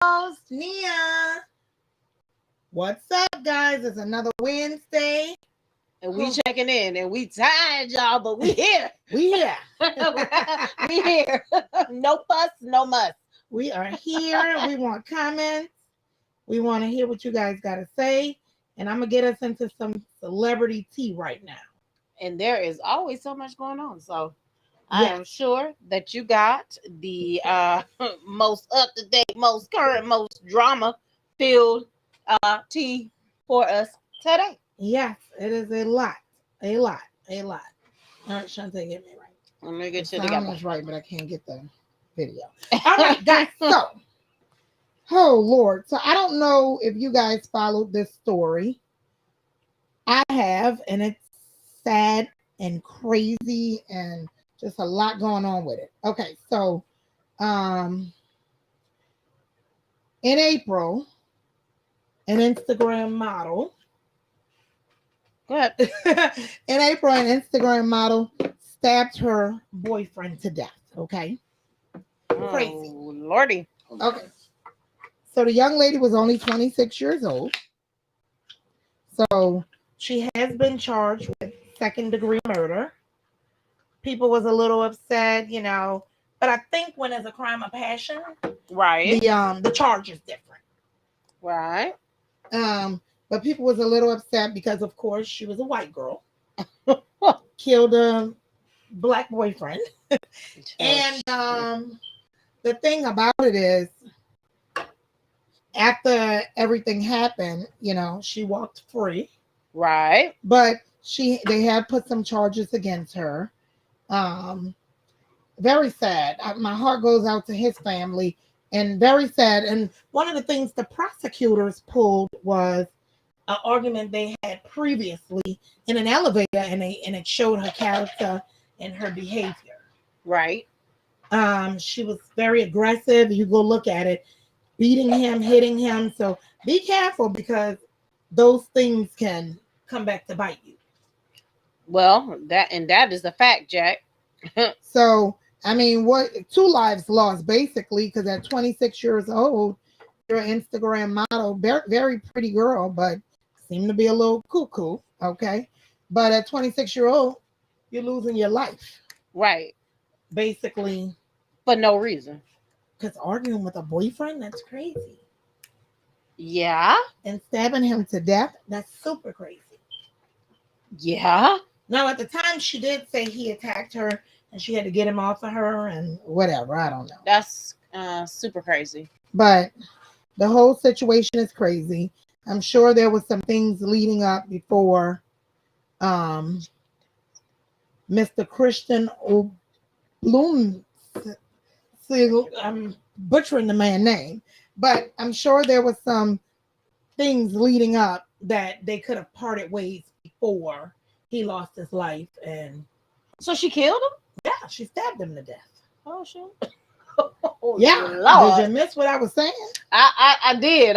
host, Nia. What's up, guys? It's another Wednesday. And we checking in, and we tired, y'all, but we here. We here. We here. No fuss, no muss. We are here. We want comments. We want to hear what you guys got to say. And I'm going to get us into some celebrity tea right now. And there is always so much going on. So I am sure that you got the most up-to-date, most current, most drama-filled tea for us today. Yes, it is a lot. A lot. A lot. All right, Shantae, get me right. Let me get The you sound together. is right, but I can't get the video. All right, guys. So, oh, Lord. So, I don't know if you guys followed this story. I have, and it's sad and crazy and just a lot going on with it. Okay, so in April, an Instagram model. Go ahead. In April, an Instagram model stabbed her boyfriend to death. Okay. Crazy. Oh, Lordy. Okay. So the young lady was only 26 years old. So she has been charged with second-degree murder. People was a little upset, but I think when it's a crime of passion, right, the charge is different. Right. But people was a little upset because, of course, she was a white girl, killed a black boyfriend, and the thing about it is, after everything happened, she walked free. Right. But they have put some charges against her. Very sad. My heart goes out to his family, and very sad. And one of the things the prosecutors pulled was an argument they had previously in an elevator, and it showed her character and her behavior. Right. She was very aggressive. You go look at it, beating him, hitting him. So be careful, because those things can come back to bite you. Well, that is a fact, Jack. So, I mean, what 2 lives lost basically, because at 26 years old, you're an Instagram model, very, very pretty girl, but seemed to be a little cuckoo. Okay. But at 26-year-old, you're losing your life. Right. Basically. For no reason. Because arguing with a boyfriend, that's crazy. Yeah. And stabbing him to death, that's super crazy. Yeah. Now, at the time, she did say he attacked her and she had to get him off of her and whatever. I don't know. That's super crazy. But the whole situation is crazy. I'm sure there was some things leading up before Mr. Christian Bloom. I'm butchering the man's name, but I'm sure there was some things leading up that they could have parted ways before he lost his life. And so she killed him? Yeah, she stabbed him to death. Oh, shit. Oh, yeah. Lord. Did you miss what I was saying? I did.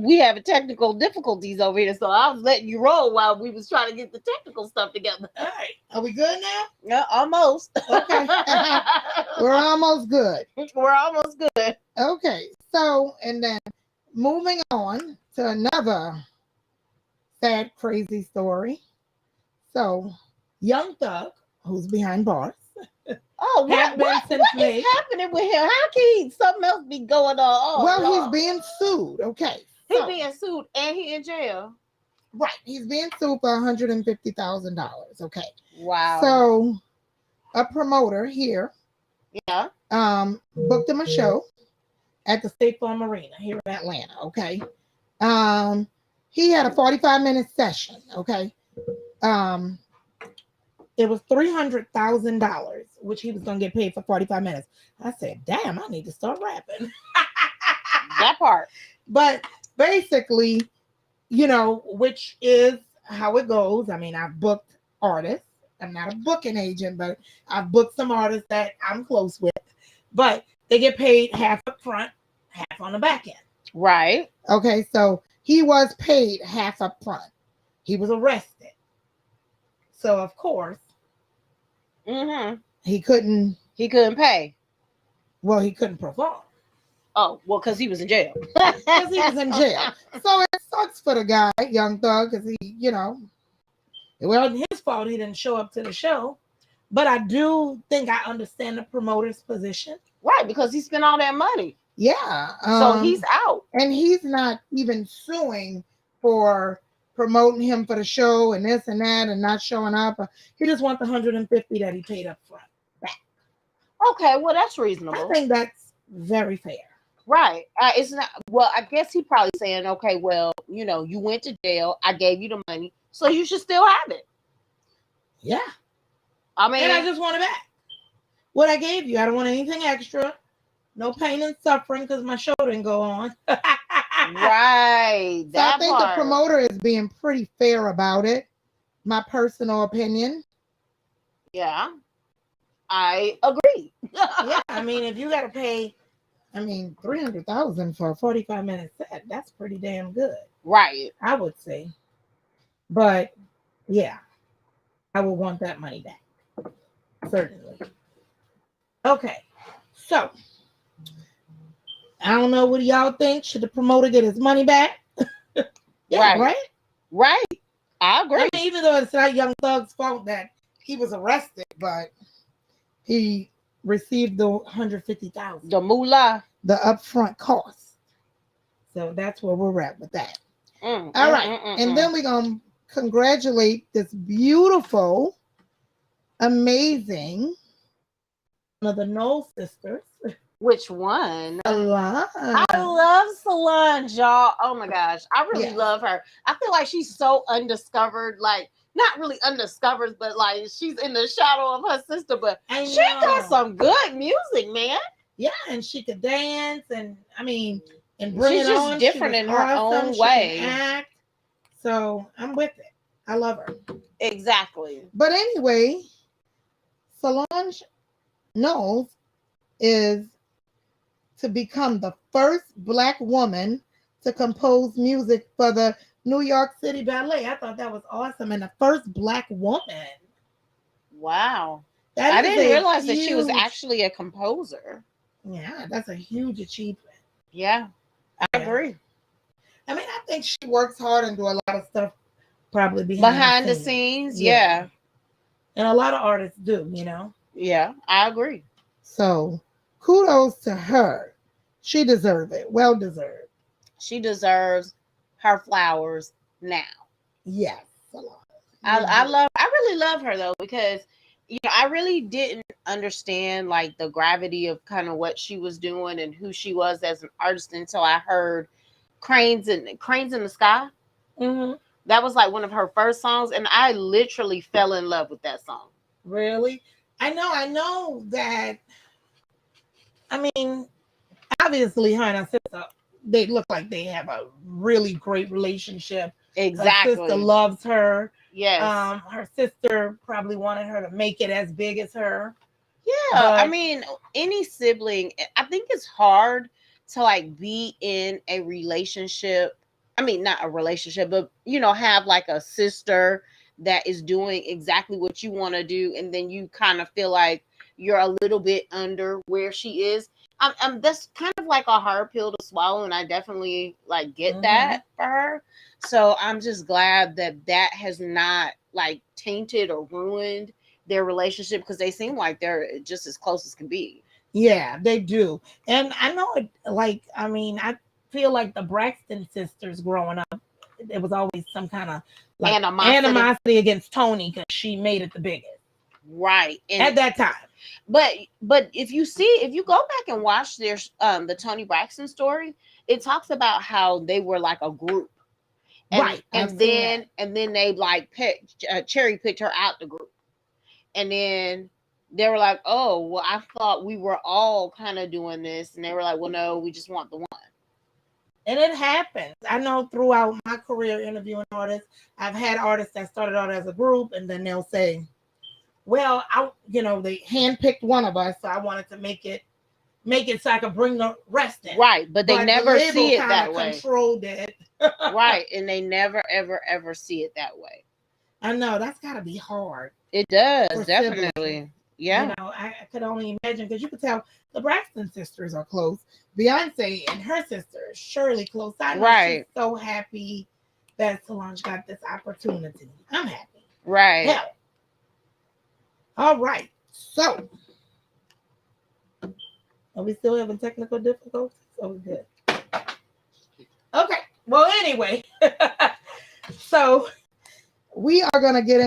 We having technical difficulties over here, so I was letting you roll while we was trying to get the technical stuff together. All right. Are we good now? Yeah, almost. Okay. We're almost good. We're almost good. Okay. So, and then moving on to another sad, crazy story. So, Young Thug, who's behind bars. Oh, what is happening with him? How can something else be going on? Well, he's being sued. Okay. He's being sued and he in jail. Right. He's being sued for $150,000. Okay. Wow. So a promoter here booked him a show at the State Farm Arena here in Atlanta. Okay. He had a 45-minute session. Okay. It was $300,000, which he was going to get paid for 45 minutes. I said, damn, I need to start rapping. That part. But basically, which is how it goes. I mean, I've booked artists. I'm not a booking agent, but I've booked some artists that I'm close with. But they get paid half up front, half on the back end. Right. Okay, so he was paid half up front. He was arrested. So, of course, he couldn't pay. Well, he couldn't perform. Oh, well, because he was in jail. Because he was in jail. So it sucks for the guy, Young Thug, because he, it wasn't his fault he didn't show up to the show. But I do think I understand the promoter's position. Right, because he spent all that money. Yeah. So he's out. And he's not even suing for promoting him for the show and this and that and not showing up. He just wants the $150 that he paid up front back. Okay, well, that's reasonable. I think that's very fair. Right. It's not. Well, I guess he probably saying, okay, well, you went to jail. I gave you the money, so you should still have it. Yeah. I mean, and I just want it back. What I gave you, I don't want anything extra. No pain and suffering because my show didn't go on. Right. So I think the promoter is being pretty fair about it. My personal opinion. Yeah. I agree. Yeah. I mean, if you got to pay, $300,000 for a 45-minute set, that's pretty damn good. Right. I would say. But yeah, I would want that money back. Certainly. Okay. So I don't know, what do y'all think? Should the promoter get his money back? Yeah, right. I agree. I mean, even though it's not Young Thug's fault that he was arrested, but he received the $150,000, the moolah, the upfront cost. So that's where we're at with that. All right, and then we're gonna congratulate this beautiful, amazing one of the Knoll sisters. Which one? Solange. I love Solange, y'all. Oh my gosh. I really love her. I feel like she's so undiscovered. Like, not really undiscovered, but like she's in the shadow of her sister. But she got some good music, man. Yeah, and she could dance and bring she's it on. She's just different in her own way. She can act. So I'm with it. I love her. Exactly. But anyway, Solange Knowles is to become the first Black woman to compose music for the New York City Ballet. I thought that was awesome. And the first Black woman. Wow. I didn't realize that she was actually a composer. Yeah, that's a huge achievement. Yeah, I agree. I mean, I think she works hard and do a lot of stuff probably behind the scenes. Yeah. And a lot of artists do, Yeah, I agree. So kudos to her. She deserves it. Well deserved. She deserves her flowers now. Yes. I really love her though, because I really didn't understand like the gravity of kind of what she was doing and who she was as an artist until I heard Cranes in the Sky. Mm-hmm. That was like one of her first songs, and I literally fell in love with that song. Really? I know that. I mean, obviously, her and her sister, they look like they have a really great relationship. Exactly. Her sister loves her. Yes. Her sister probably wanted her to make it as big as her. Yeah. But I mean, any sibling, I think it's hard to like be in a relationship. I mean, not a relationship, but have like a sister that is doing exactly what you want to do, and then you kind of feel like you're a little bit under where she is. That's kind of like a hard pill to swallow, and I definitely like get that for her. So I'm just glad that has not like tainted or ruined their relationship, because they seem like they're just as close as can be. Yeah, they do. And I know it, like, I feel like the Braxton sisters growing up, there was always some kind of like animosity against Toni because she made it the biggest. Right. And at that time. But if you go back and watch their the Toni Braxton story, it talks about how they were like a group. And, right. And then they like cherry picked her out the group. And then they were like, oh, well, I thought we were all kind of doing this. And they were like, well, no, we just want the one. And it happens. I know throughout my career interviewing artists, I've had artists that started out as a group, and then they'll say, well, they handpicked one of us, so I wanted to make it so I could bring the rest in. Right, but they never see it that way. Controlled it. Right, and they never, ever, ever see it that way. I know, that's got to be hard. It does, definitely. Yeah. You know, I could only imagine because you could tell the Braxton sisters are close. Beyonce and her sister is surely close. I know she's so happy that Solange got this opportunity. I'm happy. Right. Hell. All right. So, are we still having technical difficulties? Oh, good. Okay. Well, anyway, so we are going to get